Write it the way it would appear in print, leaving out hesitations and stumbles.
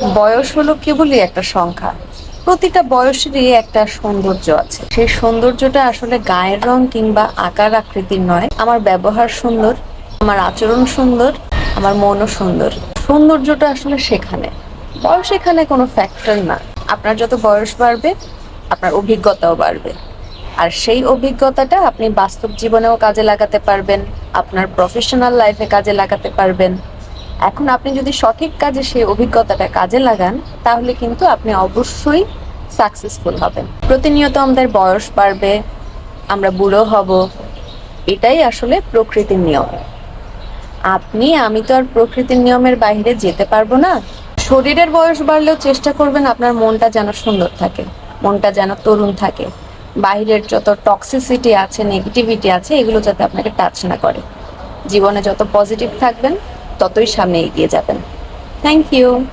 বয়স হলো কেবলই একটা সংখ্যা। প্রতিটা বয়সেরই একটা সৌন্দর্য আছে। সেই সৌন্দর্যটা আসলে গায়ের রং কিংবা আকার আকৃতির নয়। আমার ব্যবহার সুন্দর, আমার আচরণ সুন্দর, আমার মনও সুন্দর। সৌন্দর্যটা আসলে সেখানে, বয়স এখানে কোনো ফ্যাক্টর না। আপনার যত বয়স বাড়বে, আপনার অভিজ্ঞতাও বাড়বে। আর সেই অভিজ্ঞতাটা আপনি বাস্তব জীবনেও কাজে লাগাতে পারবেন, আপনার প্রফেশনাল লাইফে কাজে লাগাতে পারবেন। এখন আপনি যদি সঠিক কাজে সেই অভিজ্ঞতাটা কাজে লাগান, তাহলে কিন্তু আপনি অবশ্যই সাকসেসফুল হবেন। প্রতিনিয়ত আমাদের বয়স বাড়বে, আমরা বুড়ো হব, এটাই আসলে প্রকৃতির নিয়ম। আমি তো আর প্রকৃতির নিয়মের বাইরে যেতে পারবো না। শরীরের বয়স বাড়লেও চেষ্টা করবেন আপনার মনটা যেন সুন্দর থাকে, মনটা যেন তরুণ থাকে। বাইরের যত টক্সিসিটি আছে, নেগেটিভিটি আছে, এগুলো যাতে আপনাকে টাচ না করে। জীবনে যত পজিটিভ থাকবেন, ততই সামনে এগিয়ে যাবেন। Thank you.